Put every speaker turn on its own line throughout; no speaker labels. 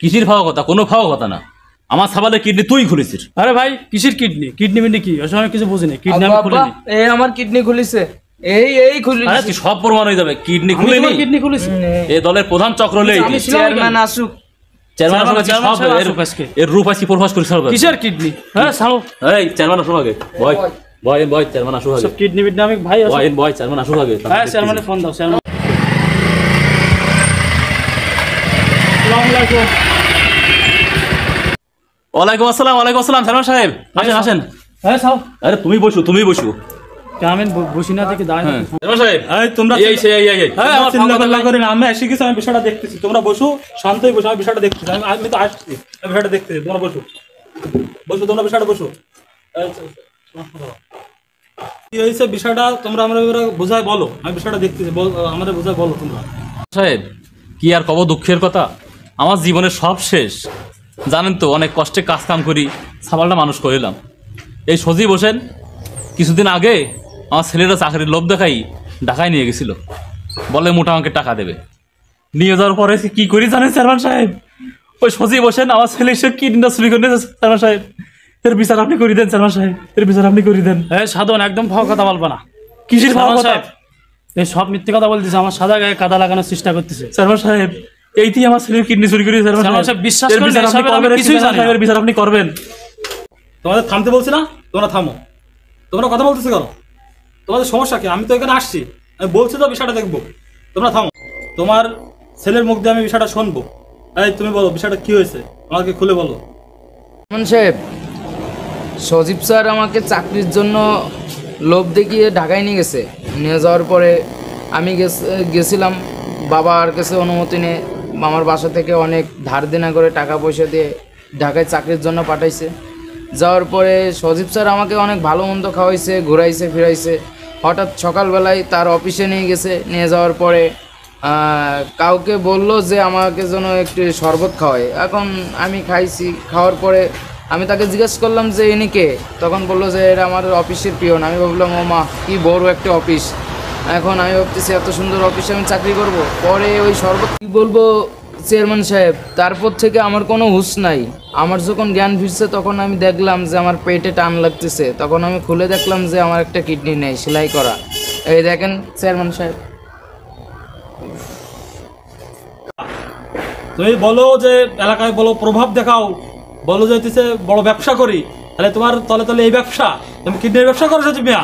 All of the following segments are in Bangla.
কিসের ফাওয়া কথা? কোনো ফাওয়া কথা না। আমার সাবালের কিডনি তুই খুলেছিস।
আরে ভাই কিসের কিডনি? কিডনি মিডনি কি? ওসব আমি কিছু বুঝি না। কিডনি আমি খুলিনি।
এই আমার কিডনি খুলিছে, এই খুলিছে।
আরে তুই সব প্রমাণ হয়ে যাবে, কিডনি খুলেনি।
কিডনি খুলেছি।
এই দলের প্রধান চক্র লই
আমি চেয়ারম্যান আসুক,
চেয়ারম্যান এর রূপ আসি প্রকাশ করে ছাড়বে।
কিসের কিডনি? হ্যাঁ ছাড়ো।
এই চেয়ারম্যান আসুক আগে। বয় চেয়ারম্যান আসুক আগে।
সব কিডনি মিডনি আমি ভাই আসো।
বয় চেয়ারম্যান আসুক আগে।
হ্যাঁ চেয়ারম্যানের ফোন দাও। চেয়ারম্যান আসসালামু আলাইকুম।
ওয়ালাইকুম আসসালাম। ওয়ালাইকুম আসসালাম চেয়ারম্যান সাহেব, আসেন আসেন।
হ্যাঁ ছাও।
আরে তুমি বসো।
আমি বসি না থেকে দাঁড়াই।
চেয়ারম্যান সাহেব
এই তোমরা
এই
আমার চিল্লাপাল্লা করে না, আমি এসে গেছি, আমি বিষয়টা দেখতেছি। তোমরা বসো, শান্তই বসো, আমি বিষয়টা দেখতেছি। আমি তো আসছি, আমি বিষয়টা দেখতেছি। তোমরা বসো, তোমরা বিষয়টা বসো। কি হয়েছে বিষয়টা তোমরা আমরা বোঝায় বলো, আমি বিষয়টা দেখতেছি। আমাদের বোঝায় বলো তোমরা।
সাহেব কি আর কব, দুঃখের কথা। আমার জীবনের সব শেষ। জানেন তো, অনেক কষ্টে কাজ কাম করি সাবালটা মানুষ করিলাম। এই সজি বসেন কিছুদিন আগে আমার ছেলেরা চাকরির লোভ দেখাই ঢাকায় নিয়ে গেছিল, বলে মোটা অঙ্কের টাকা দেবে। নিয়ে যাওয়ার পরে কি করি জানেন চেয়ারম্যান সাহেব? ওই সজি বসেন আমার ছেলে সে কিডনিটা চুরি করে নিয়েছে চেয়ারম্যান সাহেব। এর বিচার আপনি করে দেন চেয়ারম্যান সাহেব, এর বিচার আপনি করে দেন।
হ্যাঁ সাধন, একদম ফাও কথা বলবা না।
কিসের ফাও কথা?
এই সব মিথ্যে কথা বলতেছে, আমার সাদা গায়ে কাদা লাগানোর চেষ্টা করতেছে।
চেয়ারম্যান সাহেব এইটি আমার ছেলের কিডনি চুরি করে চেয়ারম্যান সাহেব
বিশ্বাস
এর বিচার আপনি করবেন, কিছুই জানেন না। এর বিচার আপনি করবেন।
তোমাদের থামতে বলছি না, তোমরা থামো। তোমরা কথা বলতেছো কেন? তোমাদের সমস্যা কি? আমি তো এখানে আসছি, আমি বলছি তো বিষয়টা দেখবো। তোমরা থামো, তোমার ছেলের মুখ দিয়ে আমি বিষয়টা শুনবো। এই তুমি বলো বিষয়টা কি হয়েছে, আমাকে খুলে বলো।
সাহেব, সজীব স্যার আমাকে চাকরির জন্য লোভ দেখিয়ে ঢাকায় নিয়ে গেছে। নিয়ে যাওয়ার পরে আমি গেছিলাম বাবার কাছে অনুমতি নিয়ে। আমার বাসা থেকে অনেক ধার দেনা করে টাকা পয়সা দিয়ে ঢাকায় চাকরির জন্য পাঠাইছে। যাওয়ার পরে সজীব স্যার আমাকে অনেক ভালো মন্দ খাওয়াইছে, ঘুরাইছে ফিরাইছে। হঠাৎ সকালবেলায় তার অফিসে নিয়ে গেছে। নিয়ে যাওয়ার পরে কাউকে বলল যে আমাকে যেন একটু শরবত খাওয়ায়। এখন আমি খাইছি, খাওয়ার পরে আমি তাকে জিজ্ঞেস করলাম যে ইনি কে? তখন বললো যে এটা আমার অফিসের পিয়ন। আমি ভাবলাম ও মা, কি বড় একটা অফিস। এখন আমি ভাবতেছি এত সুন্দর অফিসে আমি চাকরি করব। পরে ওই শরবত কী বলবো চেয়ারম্যান সাহেব, তারপর থেকে আমার কোনো হুঁশ নাই। আমার যখন জ্ঞান ফিরছে তখন আমি দেখলাম যে আমার পেটে টান লাগতেছে। তখন আমি খুলে দেখলাম যে আমার একটা কিডনি নেই, সেলাই করা। এই দেখেন চেয়ারম্যান সাহেব।
তুমি বলো যে এলাকায় বলো, প্রভাব দেখাও, বলো যে হচ্ছে বড় ব্যবসা করি। তাহলে তোমার তলে তলে এই ব্যবসা, তুমি কিডনির ব্যবসা করো সজীব মিয়া।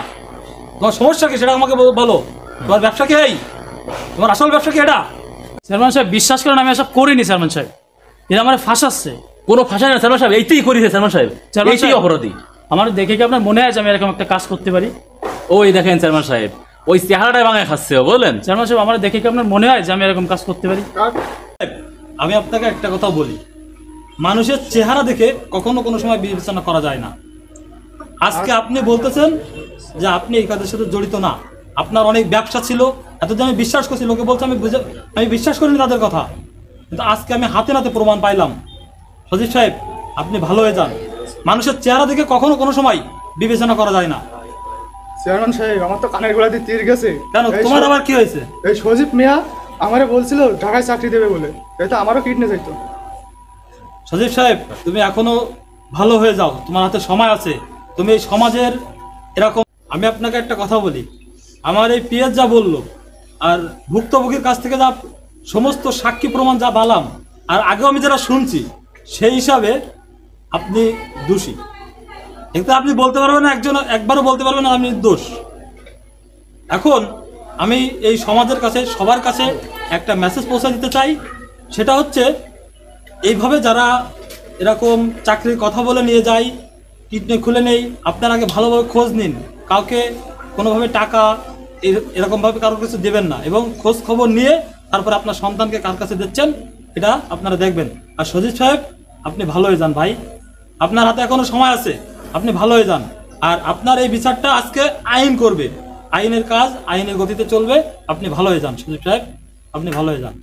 তোমার সমস্যা কি সেটা আমাকে বলো। তোমার ব্যবসা কি? এই তোমার আসল ব্যবসা কি এটা?
চেয়ারম্যান সাহেব বিশ্বাস করেন, আমি এসব করিনি চেয়ারম্যান সাহেব। এরা আমার ফাঁসাচ্ছে।
কোনো ফাঁসাই না চেয়ারম্যান সাহেব, এইটাই করেছে চেয়ারম্যান সাহেব। এইটাই অপরাধী।
আমার দেখে কি আপনার মনে হয় যে আমি এরকম একটা কাজ করতে পারি?
ওই দেখেন চেয়ারম্যান সাহেব, ওই চেহারাটাই ভাঙায় খাচ্ছে বললেন।
চেয়ারম্যান সাহেব আমার দেখে কি আপনার মনে হয় যে আমি এরকম কাজ করতে পারি?
আমি আপনাকে একটা কথা বলি, মানুষের চেহারা দেখে কখনো কোনো সময় বিবেচনা করা যায় না। আজকে আপনি বলতেছেন যে আপনি এই কাজের সাথে জড়িত না, আপনার অনেক ব্যবসা ছিল, এতদিন আমি বিশ্বাস করছি। লোকে বলছে আমি বিশ্বাস করিনি তাদের কথা, কিন্তু আজকে আমি হাতে নাতে প্রমাণ পাইলাম। সজীব সাহেব আপনি ভালো হয়ে যান। মানুষের চেহারা দেখে কখনো কোনো সময় বিবেচনা করা যায় না।
চেয়ারম্যান সাহেব, আমার তো কানের গোড়া দিয়ে তীর গেছে।
কেন, তোমার আবার কি হয়েছে?
এই সজীব মিয়া আমারে বলছিল ঢাকায় চাকরি দেবে বলে, তাই তো আমারও কিডনি চাইতো।
সজীব সাহেব তুমি এখনো ভালো হয়ে যাও, তোমার হাতে সময় আছে। তুমি এই সমাজের এরকম, আমি আপনাকে একটা কথা বলি, আমার এই পিএস যা বললো আর ভুক্তভোগীর কাছ থেকে যা সমস্ত সাক্ষী প্রমাণ যা বালাম, আর আগেও আমি যারা শুনছি, সেই হিসাবে আপনি দোষী। কিন্তু আপনি বলতে পারবেন না, একবারও বলতে পারবেন না আমি নির্দোষ। এখন আমি এই সমাজের কাছে, সবার কাছে একটা মেসেজ পৌঁছে দিতে চাই। সেটা হচ্ছে, এইভাবে যারা এরকম চাকরির কথা বলে নিয়ে যায়, কিডনি খুলে নেই, আপনার আগে ভালোভাবে খোঁজ নিন। কাউকে কোনোভাবে টাকা এরকমভাবে কারোর কিছু দেবেন না, এবং খোঁজ খবর নিয়ে তারপর আপনার সন্তানকে কার কাছে দিচ্ছেন এটা আপনারা দেখবেন। আর সজীব সাহেব আপনি ভালো হয়ে যান ভাই, আপনার হাতে এখনো সময় আছে, আপনি ভালো হয়ে যান। আর আপনার এই বিচারটা আজকে আইন করবে, আইনের কাজ আইনের গতিতে চলবে। আপনি ভালো হয়ে যান সজীব সাহেব, আপনি ভালো হয়ে যান।